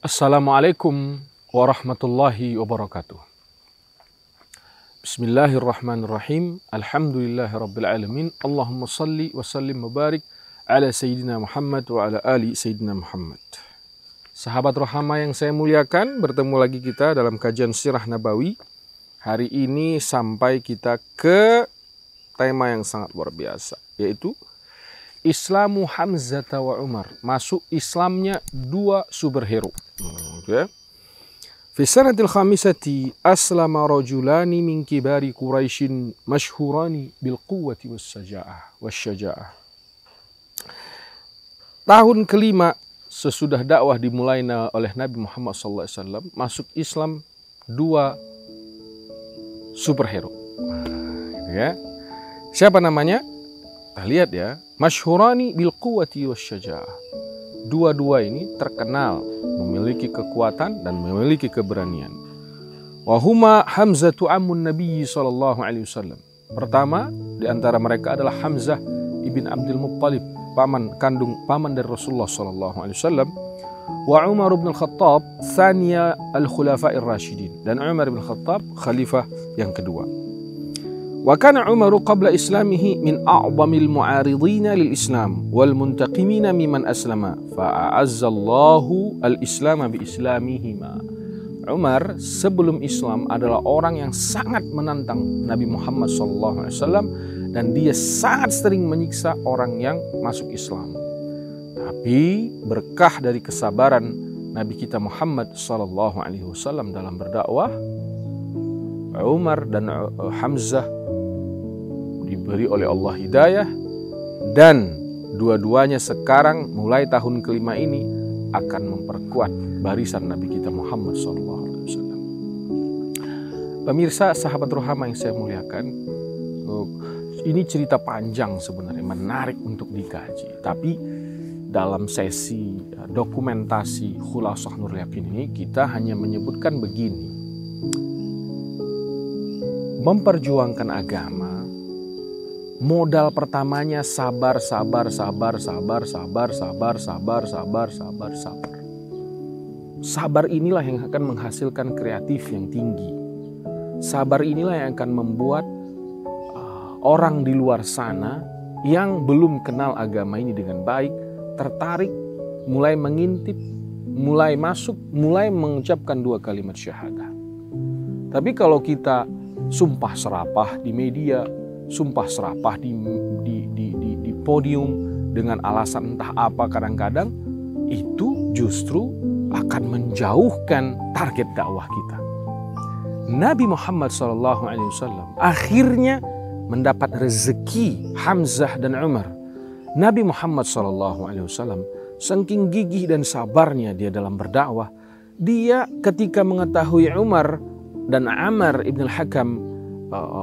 Assalamualaikum warahmatullahi wabarakatuh. Bismillahirrahmanirrahim. Alhamdulillahirrabbilalamin. Allahumma salli wa sallim wa barik ala Sayyidina Muhammad wa ala ali Sayyidina Muhammad. Sahabat Rohama yang saya muliakan, bertemu lagi kita dalam kajian Sirah Nabawi. Hari ini sampai kita ke tema yang sangat luar biasa, yaitu Islamu Hamzah wa Umar. Masuk Islamnya dua superhero. Okay. Fi sanatil khamisati aslama rajulani min kibari Quraisyin masyhurani bil quwwati wasyaja'ah. Tahun kelima sesudah dakwah dimulai oleh Nabi Muhammad SAW, masuk Islam dua superhero. Ya. Siapa namanya? Kita lihat ya. Masyhurani bil quwwati wasyaja'ah. Dua-dua ini terkenal memiliki kekuatan dan memiliki keberanian. Wahuma Hamzatu ammun Nabi sallallahu alaihi wasallam. Pertama di antara mereka adalah Hamzah ibn Abdul Muttalib, paman dari Rasulullah sallallahu alaihi wasallam. Wa Umar bin Khattab, thaniya al-khulafa'ir rasyidin. Dan Umar bin Khattab khalifah yang kedua. Wa kana Umar qabla islamihi min a'zamil mu'aridina lil Islam wal muntaqimina mimman aslama fa a'azzallahu al-islam bi islamihima. Umar sebelum Islam adalah orang yang sangat menantang Nabi Muhammad SAW dan dia sangat sering menyiksa orang yang masuk Islam. Tapi berkah dari kesabaran Nabi kita Muhammad SAW dalam berdakwah, Umar dan Hamzah diberi oleh Allah hidayah, dan dua-duanya sekarang mulai tahun kelima ini akan memperkuat barisan Nabi kita Muhammad SAW. Pemirsa, sahabat Rohama yang saya muliakan, ini cerita panjang sebenarnya, menarik untuk dikaji. Tapi dalam sesi dokumentasi Khulasah Nurul Yaqin ini kita hanya menyebutkan begini: memperjuangkan agama, modal pertamanya sabar. Sabar inilah yang akan menghasilkan kreatif yang tinggi. Sabar inilah yang akan membuat orang di luar sana yang belum kenal agama ini dengan baik tertarik, mulai mengintip, mulai masuk, mulai mengucapkan dua kalimat syahadah. Tapi kalau kita sumpah serapah di media, sumpah serapah di podium dengan alasan entah apa, kadang-kadang itu justru akan menjauhkan target dakwah kita. Nabi Muhammad SAW akhirnya mendapat rezeki Hamzah dan Umar. Nabi Muhammad SAW saking gigih dan sabarnya dia dalam berdakwah, dia ketika mengetahui Umar dan Amr ibn al-Hakam,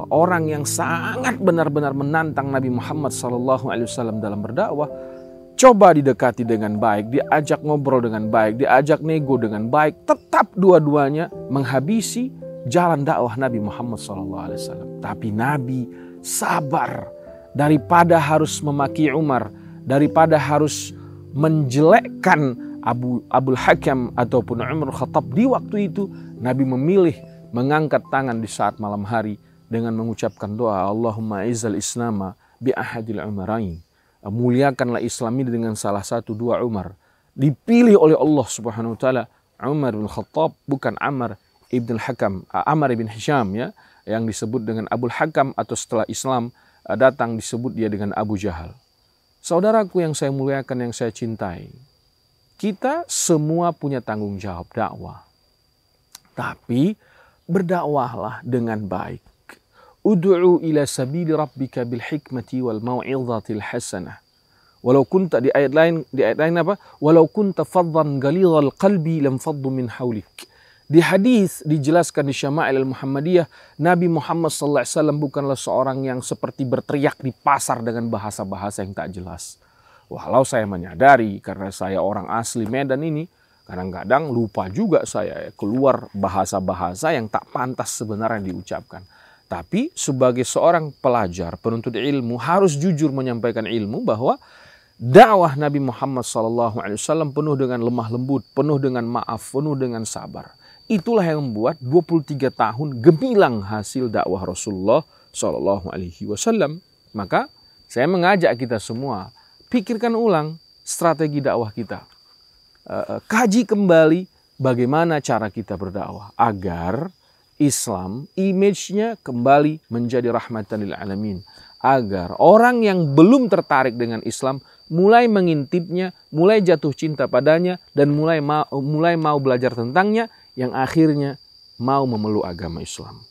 orang yang sangat benar-benar menantang Nabi Muhammad SAW dalam berdakwah, coba didekati dengan baik, diajak ngobrol dengan baik, diajak nego dengan baik, tetap dua-duanya menghabisi jalan dakwah Nabi Muhammad SAW. Tapi Nabi sabar, daripada harus memaki Umar, daripada harus menjelekkan Abul Hakam ataupun Umar Khattab di waktu itu, Nabi memilih mengangkat tangan di saat malam hari dengan mengucapkan doa, Allahumma izzal islama bi ahadil umarain. Muliakanlah Islam ini dengan salah satu dua Umar. Dipilih oleh Allah Subhanahu wa taala Umar bin Khattab, bukan Amr ibn Hakam, Amr ibn Hisham ya, yang disebut dengan Abul Hakam, atau setelah Islam datang disebut dia dengan Abu Jahal. Saudaraku yang saya muliakan, yang saya cintai, kita semua punya tanggung jawab dakwah. Tapi berdakwahlah dengan baik. Ud'u ila sabili rabbika bil hikmati wal mau'izatil hasanah. Walau kunta di ayat lain apa? Walau kunta faddan ghalidhal qalbi lam faddu min hawlik. Di hadis dijelaskan di Syama'il al-Muhammadiyah, Nabi Muhammad SAW bukanlah seorang yang seperti berteriak di pasar dengan bahasa-bahasa yang tak jelas. Walau saya menyadari karena saya orang asli Medan ini, kadang-kadang lupa juga saya keluar bahasa-bahasa yang tak pantas sebenarnya diucapkan. Tapi sebagai seorang pelajar, penuntut ilmu, harus jujur menyampaikan ilmu bahwa dakwah Nabi Muhammad SAW penuh dengan lemah lembut, penuh dengan maaf, penuh dengan sabar. Itulah yang membuat 23 tahun gemilang hasil dakwah Rasulullah SAW. Maka saya mengajak kita semua, pikirkan ulang strategi dakwah kita. Kaji kembali bagaimana cara kita berdakwah agar Islam image-nya kembali menjadi rahmatan lil alamin. Agar orang yang belum tertarik dengan Islam mulai mengintipnya, mulai jatuh cinta padanya, dan mulai mau belajar tentangnya, yang akhirnya mau memeluk agama Islam.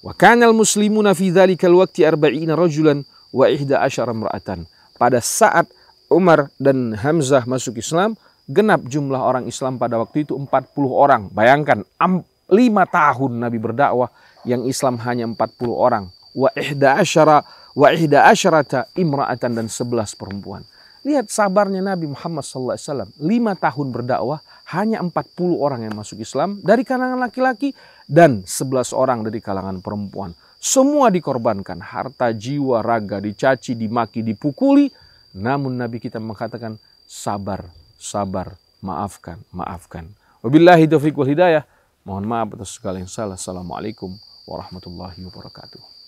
Wa kanal muslimuna fi dzalikal waqti 40 rajulan wa 11 imra'atan. Pada saat Umar dan Hamzah masuk Islam, genap jumlah orang Islam pada waktu itu 40 orang. Bayangkan 5 tahun Nabi berdakwah, yang Islam hanya 40 orang. Wa 11 imra'atan, dan 11 perempuan. Lihat sabarnya Nabi Muhammad SAW. 5 tahun berdakwah, hanya 40 orang yang masuk Islam dari kalangan laki-laki dan 11 orang dari kalangan perempuan. Semua dikorbankan, harta, jiwa, raga, dicaci, dimaki, dipukuli. Namun Nabi kita mengatakan sabar, sabar, maafkan, maafkan. Wabillahi taufiq wal hidayah. Mohon maaf atas segala yang salah. Assalamualaikum warahmatullahi wabarakatuh.